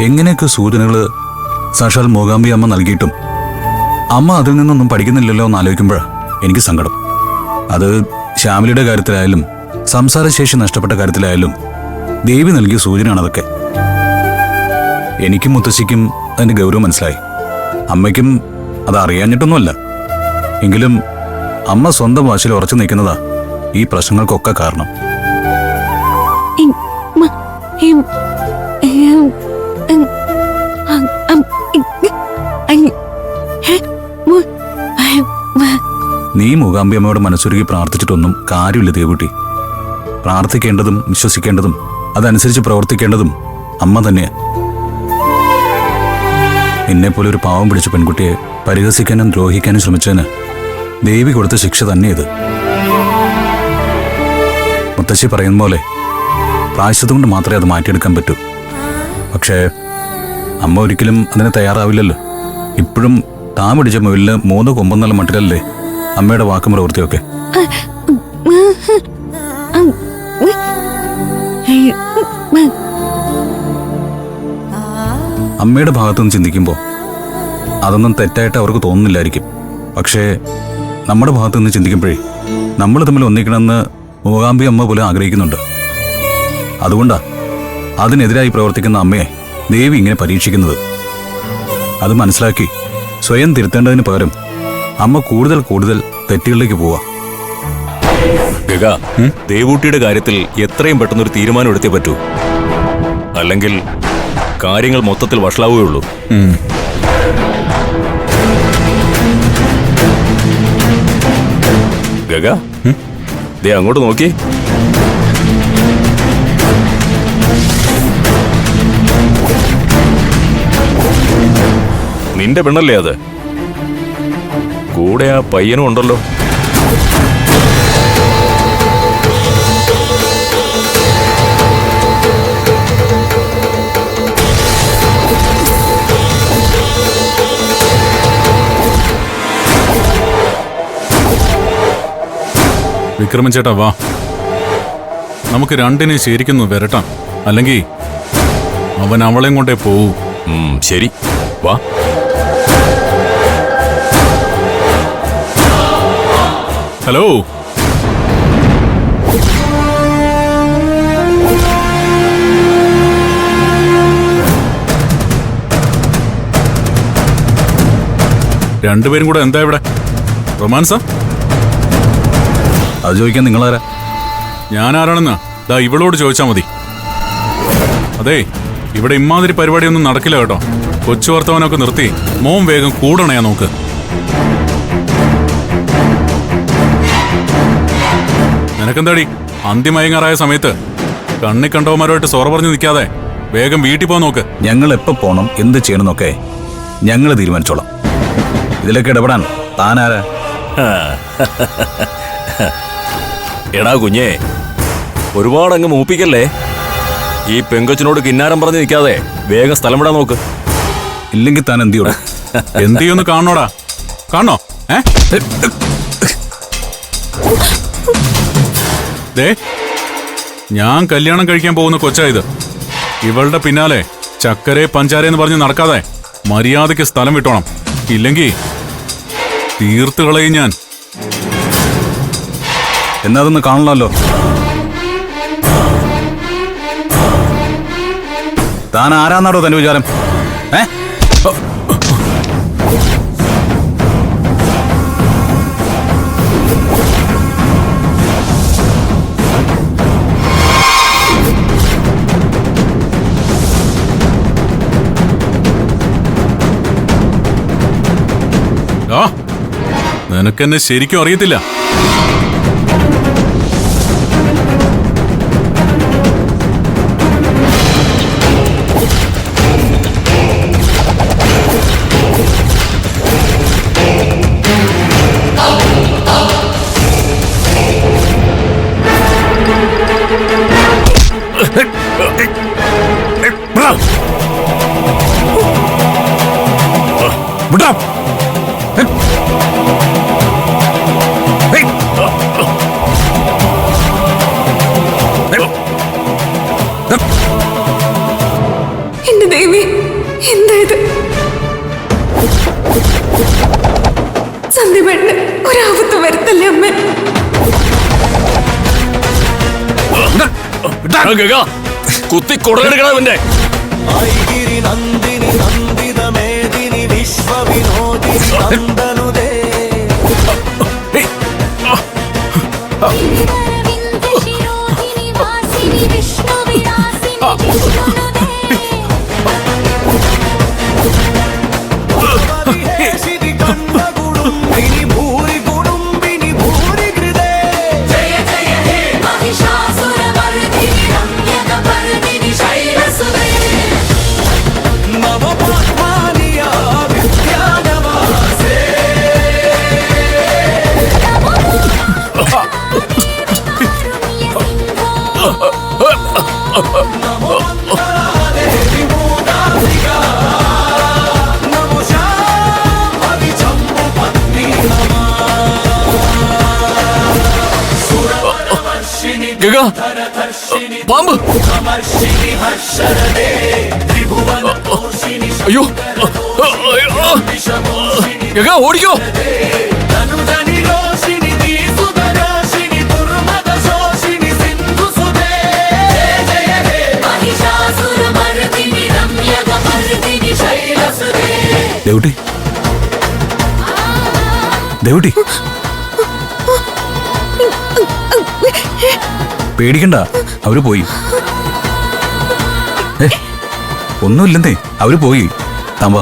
എങ്ങനെയൊക്കെ സൂചനകൾ സാക്ഷാൽ മൂകാംബി അമ്മ നൽകിയിട്ടും അമ്മ അതിൽ നിന്നൊന്നും പഠിക്കുന്നില്ലല്ലോ എന്ന് ആലോചിക്കുമ്പോഴാണ് എനിക്ക് സങ്കടം. അത് ശ്യാമിലിയുടെ കാര്യത്തിലായാലും സംസാരശേഷി നഷ്ടപ്പെട്ട കാര്യത്തിലായാലും ദേവി നൽകിയ സൂചനയാണ് അതൊക്കെ. എനിക്കും മുത്തശ്ശിക്കും അതിന്റെ ഗൗരവം മനസ്സിലായി. അമ്മയ്ക്കും അത് അറിയാഞ്ഞിട്ടൊന്നുമല്ല. എങ്കിലും അമ്മ സ്വന്തം വാശിയിൽ ഉറച്ചു നിൽക്കുന്നതാ ഈ പ്രശ്നങ്ങൾക്കൊക്കെ കാരണം. നീ മൂകാംബി അമ്മയോട് മനസ്സൊരുക്കി പ്രാർത്ഥിച്ചിട്ടൊന്നും കാര്യമില്ല ദേവുട്ടി. പ്രാർത്ഥിക്കേണ്ടതും വിശ്വസിക്കേണ്ടതും അതനുസരിച്ച് പ്രവർത്തിക്കേണ്ടതും അമ്മ തന്നെയാ. എന്നെപ്പോലെ ഒരു പാവം പിടിച്ച പെൺകുട്ടിയെ പരിഹസിക്കാനും ദ്രോഹിക്കാനും ശ്രമിച്ചതിന് ദേവി കൊടുത്ത ശിക്ഷ തന്നെ ഇത്. മുത്തശ്ശി പറയുന്ന പോലെ പ്രായശ്ചിത്തം കൊണ്ട് മാത്രമേ അത് മാറ്റിയെടുക്കാൻ പറ്റൂ. പക്ഷേ അമ്മ ഒരിക്കലും അതിന് തയ്യാറാവില്ലല്ലോ. ഇപ്പോഴും താൻ പിടിച്ച മുയലിന് 3 കൊമ്പെന്നുള്ള മട്ടിലല്ലേ അമ്മയുടെ വാക്കും പ്രവൃത്തിയൊക്കെ. അമ്മയുടെ ഭാഗത്തുനിന്ന് ചിന്തിക്കുമ്പോൾ അതൊന്നും തെറ്റായിട്ട് അവർക്ക് തോന്നുന്നില്ലായിരിക്കും. പക്ഷേ നമ്മുടെ ഭാഗത്തു നിന്ന് ചിന്തിക്കുമ്പോഴേ നമ്മൾ തമ്മിൽ ഒന്നിക്കണമെന്ന് മൂകാംബി അമ്മ പോലും ആഗ്രഹിക്കുന്നുണ്ട്. അതുകൊണ്ടാ അതിനെതിരായി പ്രവർത്തിക്കുന്ന അമ്മയെ ദേവി ഇങ്ങനെ പരീക്ഷിക്കുന്നത്. അത് മനസ്സിലാക്കി സ്വയം തിരുത്തേണ്ടതിന് പകരം അമ്മ കൂടുതൽ കൂടുതൽ തെറ്റുകളിലേക്ക് പോവാ. ഗഗ, ദേവൂട്ടിയുടെ കാര്യത്തിൽ എത്രയും പെട്ടെന്നൊരു തീരുമാനം എടുത്തേ പറ്റൂ. അല്ലെങ്കിൽ കാര്യങ്ങൾ മൊത്തത്തിൽ വഷളാവുകയുള്ളൂ. ഗഗ, ദേ അങ്ങോട്ട് നോക്കി. നിന്റെ പെണ്ണല്ലേ അത്? കൂടെ ആ പയ്യനും ഉണ്ടല്ലോ. വിക്രമൻ ചേട്ടാ, വാ, നമുക്ക് രണ്ടിനെ ശരിക്കുന്നു വരട്ടാം. അല്ലെങ്കിൽ അവൻ അവളെയും കൊണ്ടേ പോവൂ. ശരി, വാ. ഹലോ, രണ്ടുപേരും കൂടെ എന്താ ഇവിടെ റൊമാൻസാ? അത് ചോദിക്കാൻ നിങ്ങളാരാ? ഞാനാരാണെന്ന് ദാ ഇവളോട് ചോദിച്ചാ മതി. അതെ, ഇവിടെ ഇമാതിരി പരിപാടിയൊന്നും നടക്കില്ല കേട്ടോ. കൊച്ചു വർത്തമാനമൊക്കെ നിർത്തി മോൻ വേഗം കൂടണയാ നോക്ക്. നിനക്കെന്താടി അന്തിമയങ്ങാറായ സമയത്ത് കണ്ണി കണ്ടവന്മാരുമായിട്ട് സൊറ പറഞ്ഞു നിൽക്കാതെ വേഗം വീട്ടിൽ പോകാൻ നോക്ക്. ഞങ്ങൾ എപ്പോ പോണം, എന്ത് ചെയ്യണമെന്നൊക്കെ ഞങ്ങൾ തീരുമാനിച്ചോളാം. ഇതിലൊക്കെ ഇടപെടാൻ താനാരാ? എടാ കുഞ്ഞേ, ഒരുപാടങ്ങ് മൂപ്പിക്കല്ലേ. ഈ പെങ്കൊച്ചിനോട് കിന്നാരം പറഞ്ഞു നിൽക്കാതെ വേഗം സ്ഥലം വിടാൻ നോക്ക്. ഇല്ലെങ്കിൽ താൻ എന്ത് ചെയ്യണം? എന്ത് ചെയ്യുന്നു കാണണോടാ? കാണണോ? ദേ, ഞാൻ കല്യാണം കഴിക്കാൻ പോകുന്ന കൊച്ചായത്. ഇവളുടെ പിന്നാലെ ചക്കരെ പഞ്ചാരെന്ന് പറഞ്ഞ് നടക്കാതെ മര്യാദയ്ക്ക് സ്ഥലം വിട്ടോണം. ഇല്ലെങ്കിൽ തീർത്ത് കളയും ഞാൻ. എന്നാ അതൊന്ന് കാണണമല്ലോ. താൻ ആരാന്നാടോ തന്റെ വിചാരം? നിനക്കെന്നെ ശരിക്കും അറിയത്തില്ല. എന്റെ എന്റെ ദേവി, എന്തായത്? സന്ധ്യമേട്ടന് ഒരാപത്ത് വരുത്തല്ലേ അമ്മേ. കുത്തി കൊടലെടുക്കണവന്റെ ഐഗിരി നന്ദിനി നന്ദിതമേദിനി വിശ്വവിനോദിനി നന്ദനുദേ പാമ്പ്. അയ്യോ, ഓടിക്കോ. ദേവുട്ടി, ദേവുട്ടി, പേടിക്കണ്ട, അവര് പോയി. ഒന്നുമില്ലെന്നേ, അവര് പോയി. താമ്പാ.